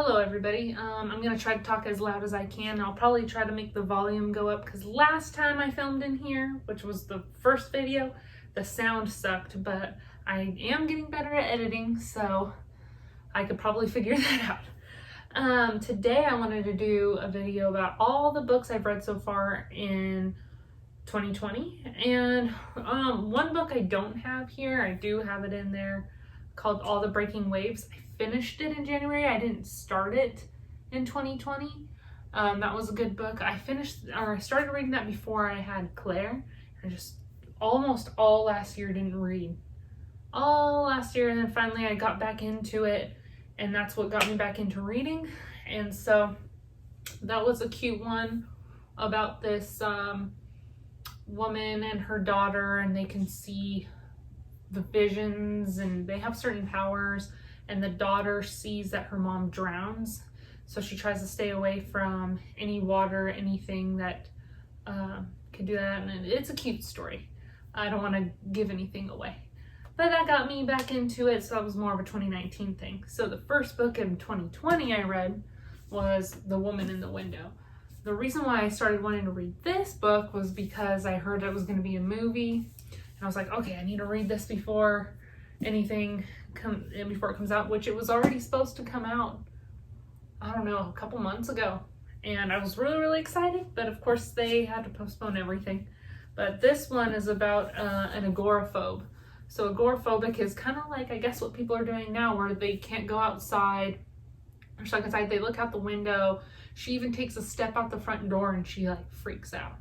Hello everybody. I'm going to try to talk as loud as I can. I'll probably try to make the volume go up because last time I filmed in here, which was the first video, the sound sucked, but I am getting better at editing, so I could probably figure that out. Today I wanted to do a video about all the books I've read so far in 2020, and one book I don't have here, I do have it in there, called All the Breaking Waves. I finished it in January. I didn't start it in 2020. That was a good book. I started reading that before I had Claire. I just almost all last year didn't read. All last year, and then finally I got back into it, and that's what got me back into reading. And so that was a cute one about this woman and her daughter, and they can see the visions and they have certain powers, and the daughter sees that her mom drowns, so she tries to stay away from any water, anything that could do that. And it's a cute story. I don't want to give anything away, but that got me back into it, so that was more of a 2019 thing. So the first book in 2020 I read was The Woman in the Window. The reason why I started wanting to read this book was because I heard it was going to be a movie. And I was like, okay, I need to read this before it comes out, which it was already supposed to come out, I don't know, a couple months ago. And I was really, really excited, but of course they had to postpone everything. But this one is about an agoraphobe. So agoraphobic is kind of like, I guess, what people are doing now, where they can't go outside or stuck inside. They look out the window. She even takes a step out the front door and she like freaks out.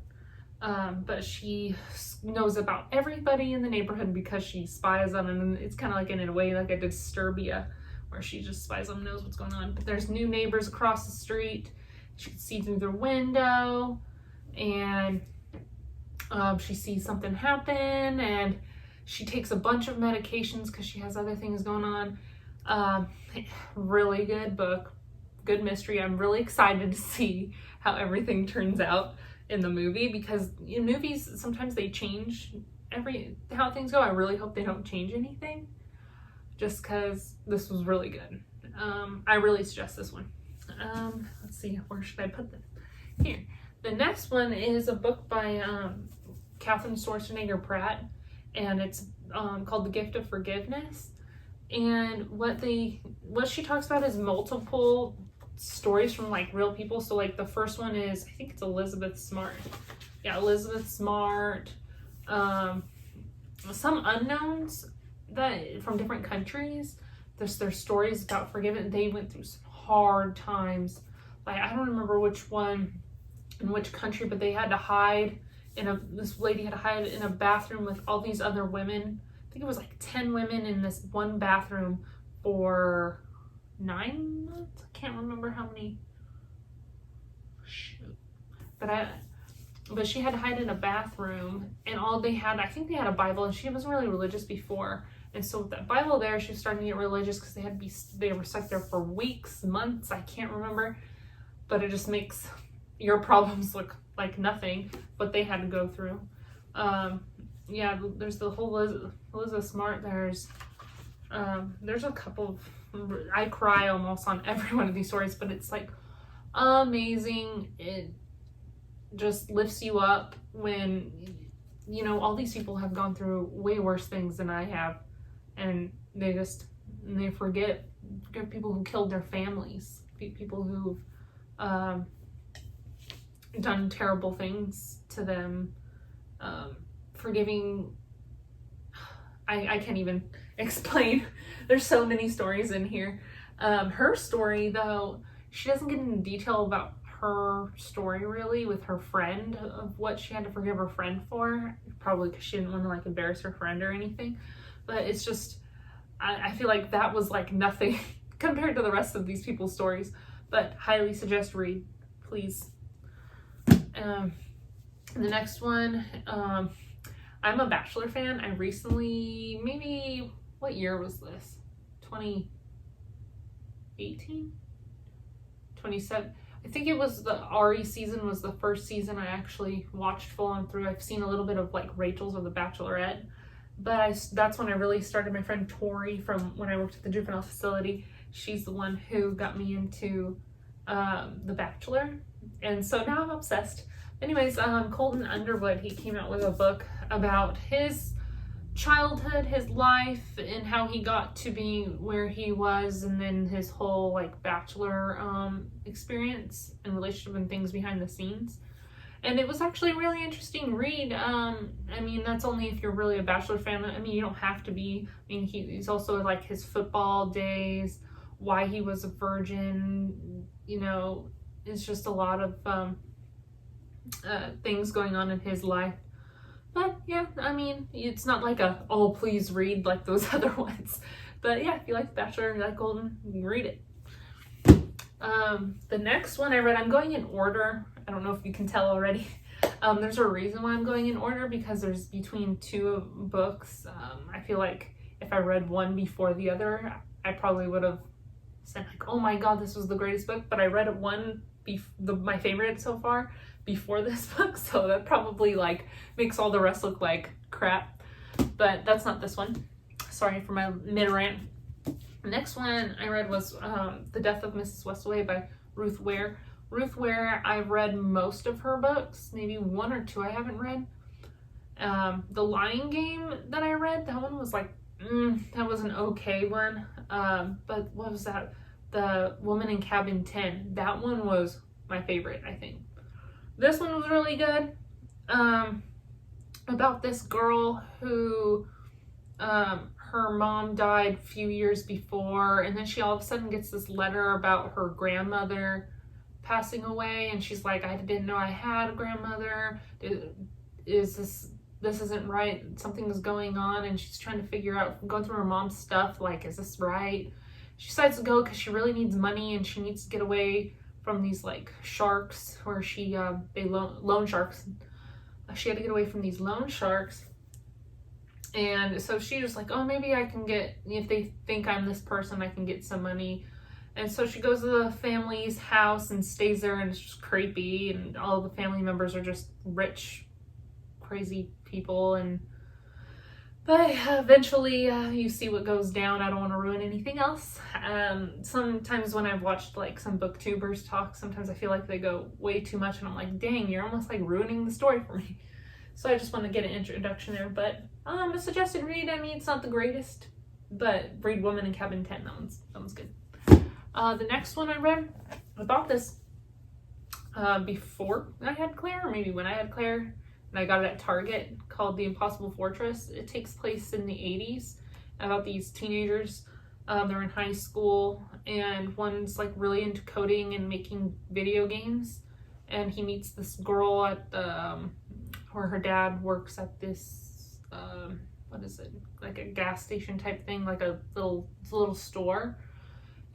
But she knows about everybody in the neighborhood because she spies on them, and it's kind of like in a way like a Disturbia, where she just spies on them, knows what's going on. But there's new neighbors across the street. She can see through their window, and she sees something happen, and she takes a bunch of medications because she has other things going on. Really good book, good mystery. I'm really excited to see how everything turns out in the movie, because in movies sometimes they change how things go. I really hope they don't change anything, just because this was really good. I really suggest this one. Let's see, where should I put them? Here. The next one is a book by Katherine Schwarzenegger Pratt, and it's called The Gift of Forgiveness. And what she talks about is multiple stories from like real people. So like the first one is, I think it's Elizabeth Smart. Yeah, Elizabeth Smart. Some unknowns that from different countries. Their stories about forgiveness. They went through some hard times. Like I don't remember which one in which country, but they had to hide this lady had to hide in a bathroom with all these other women. I think it was like 10 women in this one bathroom for 9 months. I can't remember how many. Shoot. But she had to hide in a bathroom, and all they had, I think they had a Bible, and she wasn't really religious before. And so with that Bible there, she was starting to get religious because they were stuck there for weeks, months, I can't remember. But it just makes your problems look like nothing, what they had to go through. Yeah, there's the whole Elizabeth Smart. There's a couple of, I cry almost on every one of these stories, but it's like amazing. It just lifts you up when, you know, all these people have gone through way worse things than I have, and they forget people who killed their families, people who've done terrible things to them, forgiving. I can't even explain. There's so many stories in here. Her story, though, she doesn't get into detail about her story really with her friend, of what she had to forgive her friend for, probably because she didn't want to like embarrass her friend or anything. But it's just, I feel like that was like nothing compared to the rest of these people's stories. But highly suggest read, please. The next one, I'm a Bachelor fan. I recently, maybe, what year was this? 2018? 27? I think it was the Ari season was the first season I actually watched full on through. I've seen a little bit of like Rachel's or The Bachelorette, but that's when I really started. My friend Tori, from when I worked at the juvenile facility, She's the one who got me into The Bachelor, and so now I'm obsessed. Anyways, Colton Underwood, he came out with a book about his childhood, his life, and how he got to be where he was, and then his whole like Bachelor experience and relationship and things behind the scenes. And it was actually a really interesting read. I mean, that's only if you're really a Bachelor fan. I mean, you don't have to be. I mean, he's also like his football days, why he was a virgin, you know, it's just a lot of things going on in his life. But yeah, I mean, it's not like a, oh, please read like those other ones. But yeah, if you like The Bachelor and you like Golden, you can read it. The next one I read, I'm going in order. I don't know if you can tell already. There's a reason why I'm going in order, because there's between two books. I feel like if I read one before the other, I probably would have said like, oh my god, this was the greatest book. But I read one, my favorite so far, before this book, so that probably like makes all the rest look like crap. But that's not this one. Sorry for my mid rant. The next one I read was The Death of Mrs. Westaway by Ruth Ware. Ruth Ware, I've read most of her books, maybe one or two I haven't read. The Lying Game that I read, that one was like, that was an okay one. But what was that? The Woman in Cabin 10. That one was my favorite, I think. This one was really good. About this girl who, her mom died a few years before, and then she all of a sudden gets this letter about her grandmother passing away, and she's like, I didn't know I had a grandmother. This isn't right. Something is going on, and she's trying to figure out, going through her mom's stuff, like, is this right? She decides to go because she really needs money, and she needs to get away from these like sharks, where loan sharks. She had to get away from these loan sharks, and so she was like, oh, maybe I can get, if they think I'm this person, I can get some money. And so she goes to the family's house and stays there, and it's just creepy, and all the family members are just rich, crazy people. But eventually you see what goes down. I don't want to ruin anything else. Sometimes when I've watched like some booktubers talk, sometimes I feel like they go way too much, and I'm like, dang, you're almost like ruining the story for me. So I just want to get an introduction there. But a suggested read. I mean, it's not the greatest, but read Woman in Cabin 10. That one's good. The next one I read, I bought this before I had Claire, or maybe when I had Claire. And I got it at Target, called The Impossible Fortress. It takes place in the 80s, about these teenagers. They're in high school, and one's like really into coding and making video games. And he meets this girl at where her dad works at this, what is it? Like a gas station type thing, like a little store.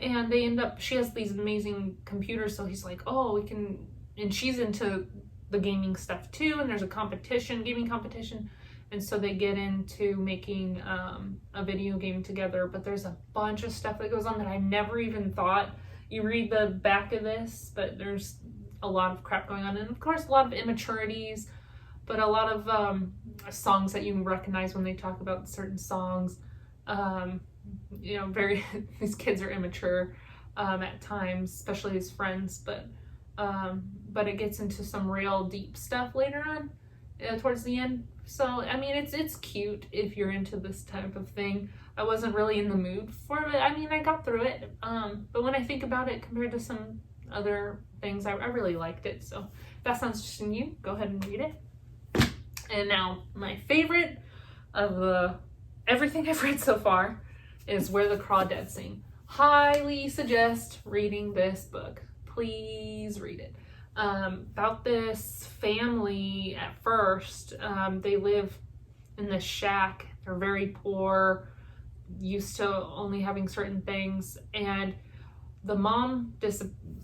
And they end up, she has these amazing computers, so he's like, oh, we can, and she's into the gaming stuff too, and there's a gaming competition, and so they get into making a video game together. But there's a bunch of stuff that goes on that I never even thought. You read the back of this, but there's a lot of crap going on, and of course a lot of immaturities, but a lot of songs that you recognize when they talk about certain songs. You know, these kids are immature at times, especially his friends, but it gets into some real deep stuff later on, towards the end. So, I mean, it's cute if you're into this type of thing. I wasn't really in the mood for it. I mean, I got through it, but when I think about it compared to some other things, I really liked it. So, if that sounds interesting to you, go ahead and read it. And now, my favorite of everything I've read so far is Where the Crawdads Sing. Highly suggest reading this book. Please read it. About this family at first. They live in this shack. They're very poor, used to only having certain things, and the mom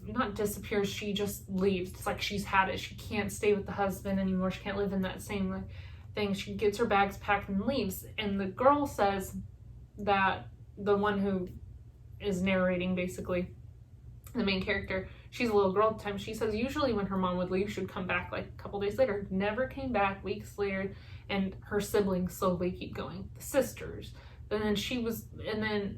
not disappears, she just leaves. It's like she's had it. She can't stay with the husband anymore. She can't live in that same thing. She gets her bags packed and leaves. And the girl says that, the one who is narrating, basically, the main character, she's a little girl at the time, she says usually when her mom would leave, she would come back like a couple days later. Never came back, weeks later, and her siblings slowly keep going, the sisters. And then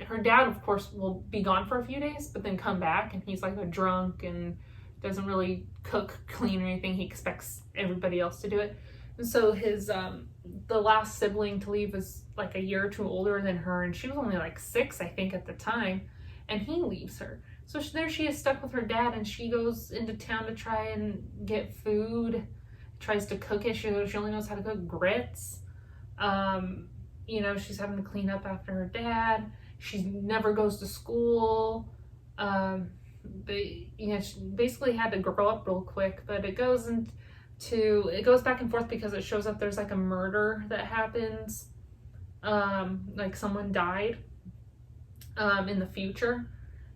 her dad, of course, will be gone for a few days, but then come back, and he's like a drunk and doesn't really cook, clean, or anything. He expects everybody else to do it. And so his, the last sibling to leave is like a year or two older than her, and she was only like 6, I think, at the time, and he leaves her. So there she is stuck with her dad, and she goes into town to try and get food, tries to cook it. She only knows how to cook grits. You know, she's having to clean up after her dad. She never goes to school. You know, she basically had to grow up real quick, but it goes back and forth because it shows up there's like a murder that happens. Like someone died in the future,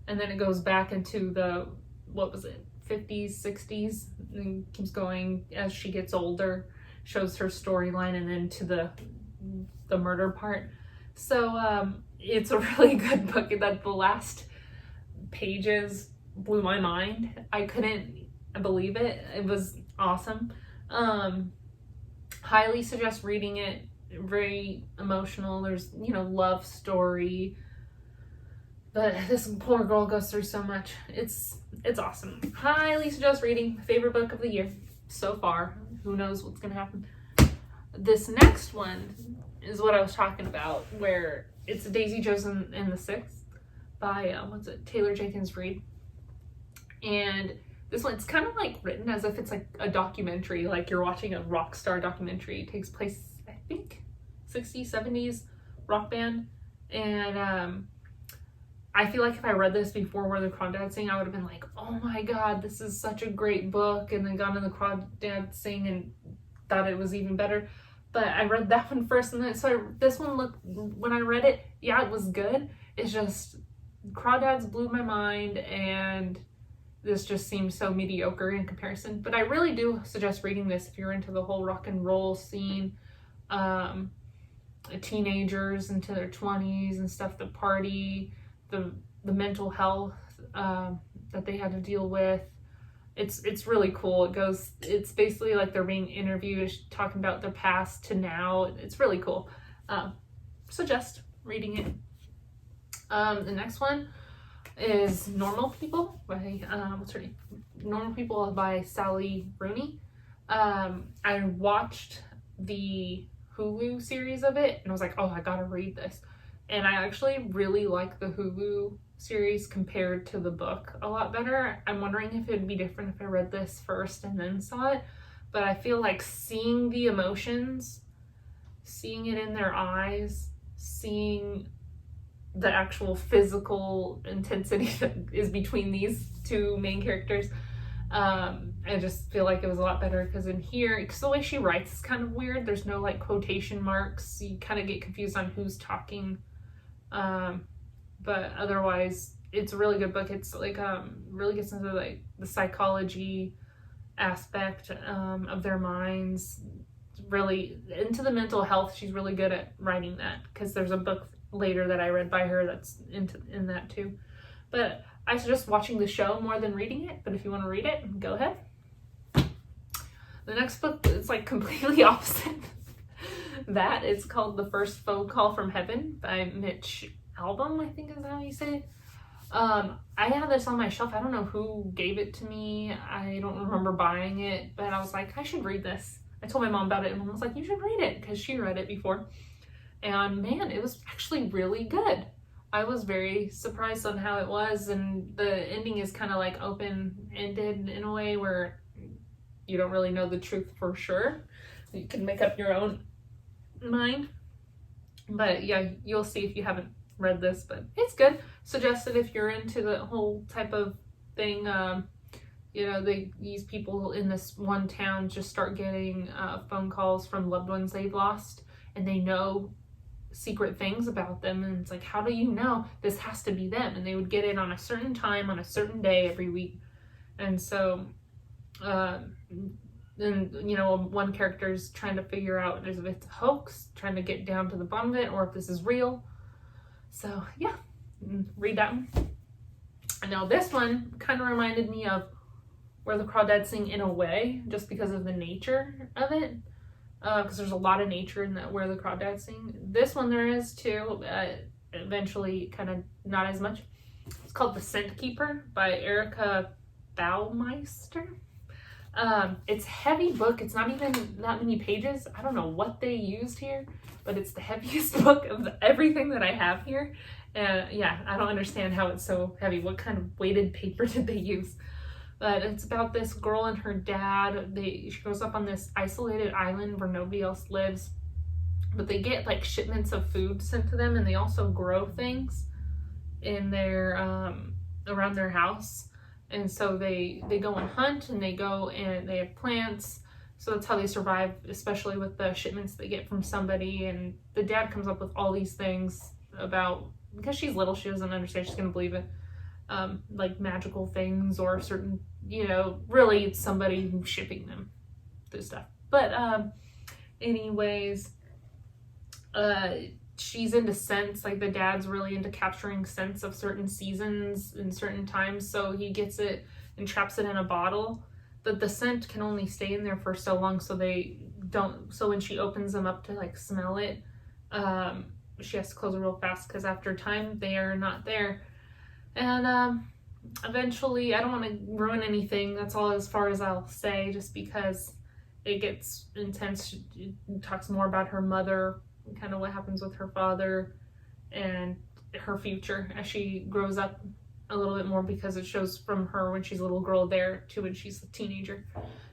and then it goes back into the, what was it, 50s, 60s, and keeps going as she gets older, shows her storyline, and then to the murder part. So it's a really good book. That the last pages blew my mind. I couldn't believe it. It was awesome. Highly suggest reading it. Very emotional. There's, you know, love story, but this poor girl goes through so much. It's awesome. Highly suggest reading. Favorite book of the year so far. Who knows what's gonna happen. This next one is what I was talking about, where it's Daisy Jones and the Six by Taylor Jenkins Reid. And this one, it's kind of like written as if it's like a documentary, like you're watching a rock star documentary. It takes place, I think, 60s, 70s rock band. And I feel like if I read this before Where the Crawdads Sing, I would have been like, oh my god, this is such a great book, and then gone to the Crawdads Sing and thought it was even better. But I read that one first, and then this one looked, when I read it, yeah, it was good. It's just Crawdads blew my mind, and this just seems so mediocre in comparison. But I really do suggest reading this if you're into the whole rock and roll scene, teenagers into their 20s and stuff, the party, the mental health that they had to deal with. It's really cool. It's basically like they're being interviewed, talking about their past to now. It's really cool. Suggest reading it. The next one is Normal People by, what's her name? Normal People by Sally Rooney. I watched the Hulu series of it, and I was like, oh, I gotta read this. And I actually really like the Hulu series compared to the book a lot better. I'm wondering if it would be different if I read this first and then saw it. But I feel like seeing the emotions, seeing it in their eyes, seeing the actual physical intensity that is between these two main characters, I just feel like it was a lot better, because in here, because the way she writes is kind of weird. There's no like quotation marks. You kind of get confused on who's talking. But otherwise, it's a really good book. It's like really gets into like the psychology aspect of their minds, really into the mental health. She's really good at writing that, because there's a book later that I read by her that's in that too. But I suggest watching the show more than reading it, but if you want to read it, go ahead. The next book is like completely opposite. That it's called The First Phone Call from Heaven by Mitch Albom, I think is how you say it. I have this on my shelf. I don't know who gave it to me. I don't remember buying it, but I was like, I should read this. I told my mom about it, and mom was like, you should read it, because she read it before. And man, it was actually really good. I was very surprised on how it was, and the ending is kind of like open-ended in a way where you don't really know the truth for sure. You can make up your own mind. But yeah, you'll see if you haven't read this, but it's good. Suggested if you're into the whole type of thing. You know, these people in this one town just start getting phone calls from loved ones they've lost, and they know secret things about them, and it's like, how do you know this has to be them? And they would get it on a certain time on a certain day every week. And so then, you know, one character's trying to figure out if it's a hoax, trying to get down to the bottom of it, or if this is real. So yeah, read that one. And now this one kind of reminded me of Where the Crawdads Sing in a way, just because of the nature of it. Because there's a lot of nature in that Where the Crawdads Sing. This one there is too. eventually kind of not as much. It's called The Scent Keeper by Erica Baumeister. It's a heavy book. It's not even that many pages. I don't know what they used here, but it's the heaviest book of everything that I have here. And yeah, I don't understand how it's so heavy. What kind of weighted paper did they use? But it's about this girl and her dad. She grows up on this isolated island where nobody else lives, but they get like shipments of food sent to them, and they also grow things in their around their house. And so they go and hunt, and they go and they have plants. So that's how they survive, especially with the shipments they get from somebody. And the dad comes up with all these things about, because she's little, she doesn't understand, she's gonna believe it, like magical things or certain, you know, really it's somebody shipping them this stuff. But anyways, she's into scents. Like the dad's really into capturing scents of certain seasons and certain times, so he gets it and traps it in a bottle, but the scent can only stay in there for so long, so when she opens them up to like smell it, she has to close it real fast, because after time they are not there. And eventually, I don't want to ruin anything, that's all as far as I'll say, just because it gets intense. It talks more about her mother, kind of what happens with her father, and her future as she grows up a little bit more, because it shows from her when she's a little girl there to when she's a teenager.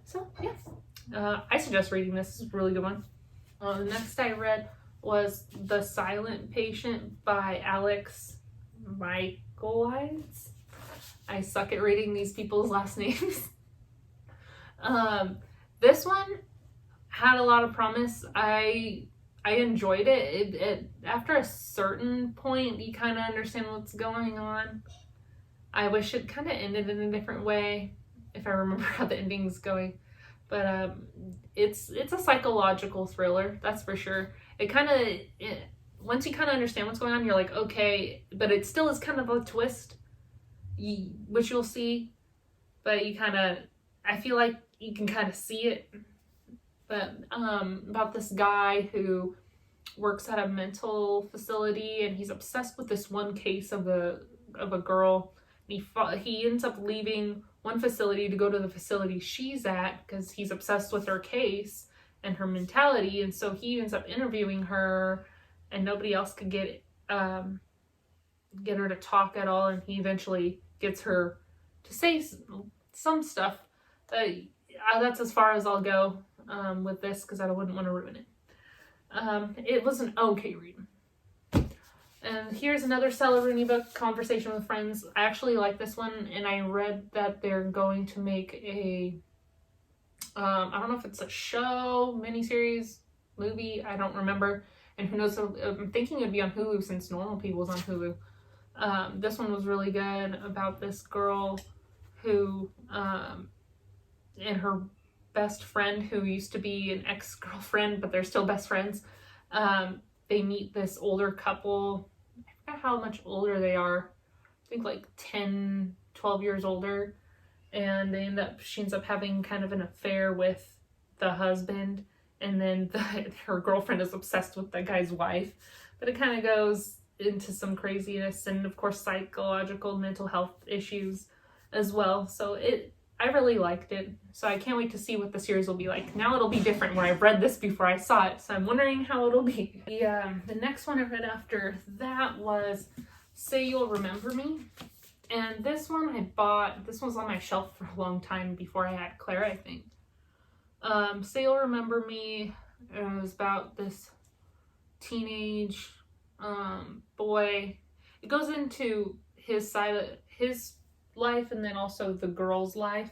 So yeah, I suggest reading this. It's a really good one. The next I read was The Silent Patient by Alex Michaelides. I suck at reading these people's last names. This one had a lot of promise. I enjoyed it. It after a certain point, you kind of understand what's going on. I wish it kind of ended in a different way, if I remember how the ending's going. But it's a psychological thriller, that's for sure. Once you kind of understand what's going on, you're like, okay, but it still is kind of a twist, which you'll see. But I feel like you can kind of see it. But about this guy who works at a mental facility, and he's obsessed with this one case of a girl. He ends up leaving one facility to go to the facility she's at, because he's obsessed with her case and her mentality. And so he ends up interviewing her, and nobody else could get her to talk at all. And he eventually gets her to say some stuff. That's as far as I'll go with this, because I wouldn't want to ruin it. It was an okay read. And here's another Stella Rooney book, Conversation with Friends. I actually like this one, and I read that they're going to make a, I don't know if it's a show, miniseries, movie, I don't remember. And who knows, I'm thinking it would be on Hulu, since Normal People's on Hulu. This one was really good, about this girl who, and her best friend, who used to be an ex-girlfriend, but they're still best friends. They meet this older couple. I forgot how much older they are. I think like 10, 12 years older. And she ends up having kind of an affair with the husband. And then her girlfriend is obsessed with that guy's wife. But it kind of goes into some craziness, and of course psychological mental health issues as well. So I really liked it. So I can't wait to see what the series will be like. Now it'll be different, where I've read this before I saw it, so I'm wondering how it'll be. The next one I read after that was Say You'll Remember Me. And this one I bought, this was on my shelf for a long time before I had Claire, I think. Say You'll Remember Me, it was about this teenage boy. It goes into his side of his life, and then also the girl's life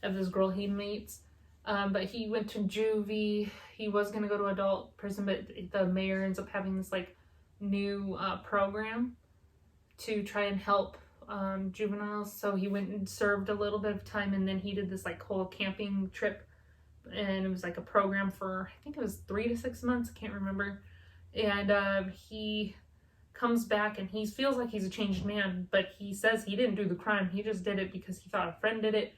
of this girl he meets. But he went to juvie. He was going to go to adult prison, but the mayor ends up having this like new program to try and help juveniles. So he went and served a little bit of time, and then he did this like whole camping trip, and it was like a program for, I think it was 3 to 6 months, I can't remember. And he comes back, and he feels like he's a changed man, but he says he didn't do the crime. He just did it because he thought a friend did it,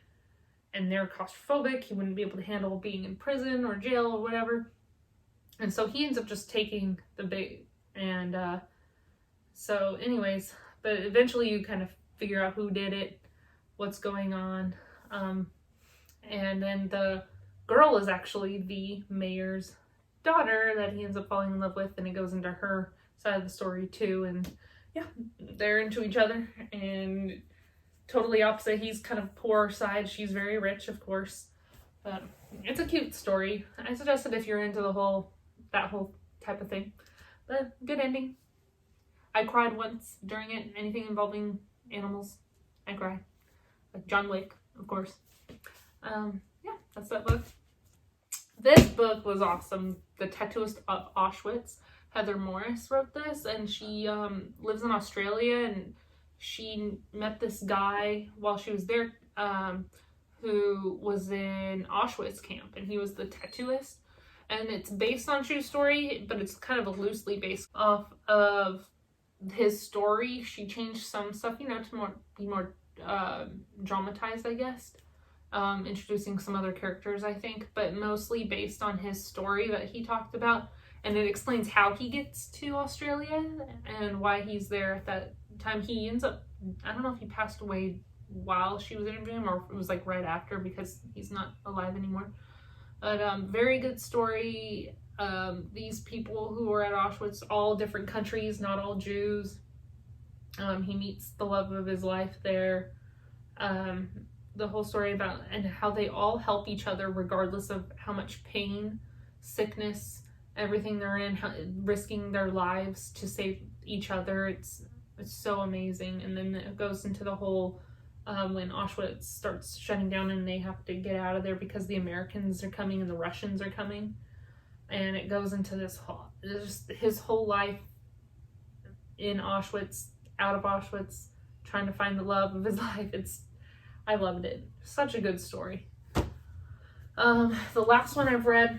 and they're claustrophobic. He wouldn't be able to handle being in prison or jail or whatever. And so he ends up just taking the bait. And So anyways, but eventually you kind of figure out who did it, what's going on. And then the girl is actually the mayor's daughter that he ends up falling in love with, and it goes into her side of the story too. And yeah, they're into each other, and totally opposite. He's kind of poor side, she's very rich, of course. But it's a cute story. I suggest it if you're into that whole type of thing. But good ending. I cried once during it. Anything involving animals, I cry. Like John Wick, of course. Yeah, that's that book. This book was awesome. The Tattooist of Auschwitz. Heather Morris wrote this, and she lives in Australia, and she met this guy while she was there who was in Auschwitz camp, and he was the tattooist. And it's based on true story, but it's kind of loosely based off of his story. She changed some stuff, you know, to be more dramatized, I guess. Introducing some other characters, I think, but mostly based on his story that he talked about. And it explains how he gets to Australia and why he's there at that time. He ends up, I don't know if he passed away while she was interviewing him or if it was like right after, because he's not alive anymore. But very good story. These people who were at Auschwitz, all different countries, not all Jews. He meets the love of his life there. The whole story about and how they all help each other regardless of how much pain, sickness, everything they're in, risking their lives to save each other. It's so amazing. And then it goes into the whole when Auschwitz starts shutting down and they have to get out of there because the Americans are coming and the Russians are coming. And it goes into this whole, just his whole life in Auschwitz, out of Auschwitz, trying to find the love of his life. I loved it. Such a good story. The last one I've read,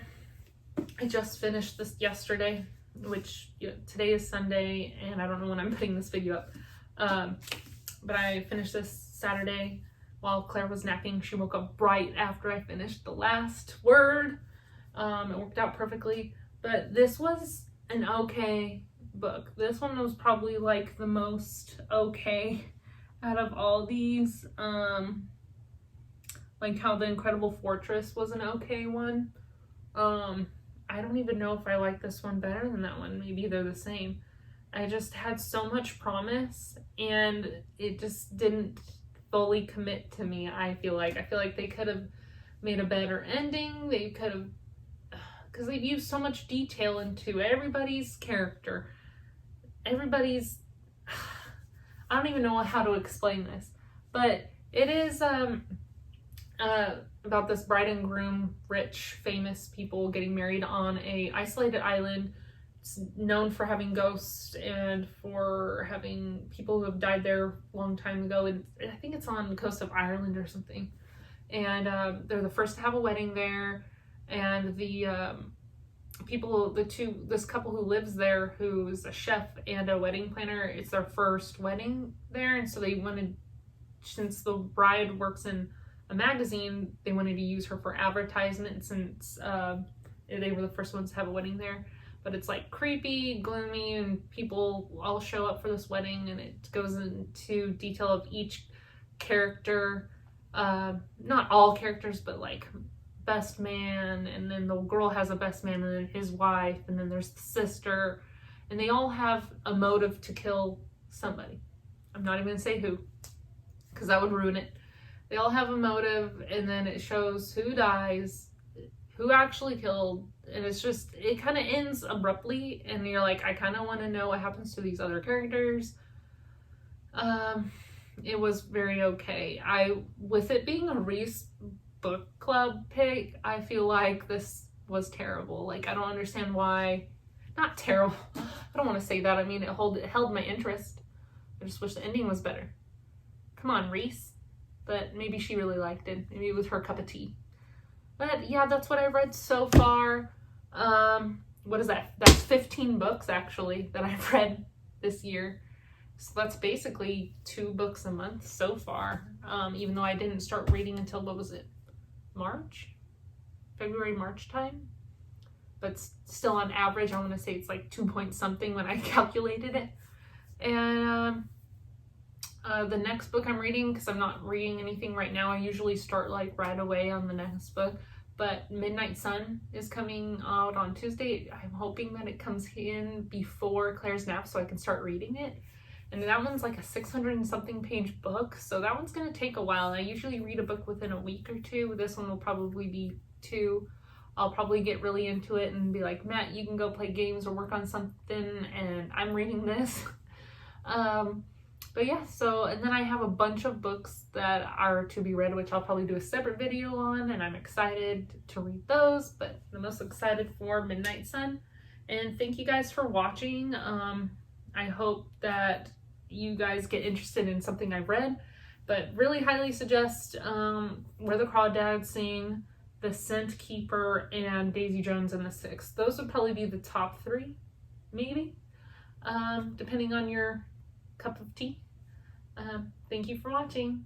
I just finished this yesterday, which today is Sunday, and I don't know when I'm putting this video up. But I finished this Saturday while Claire was napping. She woke up right after I finished the last word. It worked out perfectly. But this was an okay book. This one was probably like the most okay out of all these. Like how The Incredible Fortress was an okay one. I don't even know if I like this one better than that one. Maybe they're the same. I just had so much promise and it just didn't fully commit to me. I feel like they could have made a better ending. They could have, because they've used so much detail into everybody's character. Everybody's, I don't even know how to explain this, but it is about this bride and groom, rich, famous people getting married on a isolated island. It's known for having ghosts and for having people who have died there a long time ago. And I think it's on the coast of Ireland or something. And they're the first to have a wedding there. And the this couple who lives there, who's a chef and a wedding planner, it's their first wedding there. And so they wanted, since the bride works in a magazine, they wanted to use her for advertisement since they were the first ones to have a wedding there. But it's like creepy, gloomy, and people all show up for this wedding, and it goes into detail of each character. Not all characters, but like best man, and then the girl has a best man, and then his wife, and then there's the sister, and they all have a motive to kill somebody. I'm not even gonna say who, because that would ruin it. They all have a motive, and then it shows who dies, who actually killed, and it's just, it kind of ends abruptly, and you're like, I kind of want to know what happens to these other characters. It was very okay. With it being a Reese book club pick, I feel like this was terrible. Like, I don't understand why. Not terrible. I don't want to say that. I mean, it held my interest. I just wish the ending was better. Come on, Reese. But maybe she really liked it. Maybe it was her cup of tea. But yeah, that's what I've read so far. What is that? That's 15 books, actually, that I've read this year. So that's basically 2 books a month so far. Even though I didn't start reading until, what was it? March? February, March time? But still on average, I want to say it's like 2 point something when I calculated it. And the next book I'm reading, because I'm not reading anything right now, I usually start like right away on the next book, but Midnight Sun is coming out on Tuesday. I'm hoping that it comes in before Claire's nap so I can start reading it. And that one's like a 600 and something page book, so that one's gonna take a while. I usually read a book within a week or two. This one will probably be 2. I'll probably get really into it and be like, Matt, you can go play games or work on something, and I'm reading this. But yeah, so, and then I have a bunch of books that are to be read, which I'll probably do a separate video on, and I'm excited to read those, but the most excited for Midnight Sun. And thank you guys for watching. I hope that you guys get interested in something I've read, but really highly suggest Where the Crawdads Sing, The Scent Keeper, and Daisy Jones and the Six. Those would probably be the top 3, maybe, depending on your cup of tea. Thank you for watching.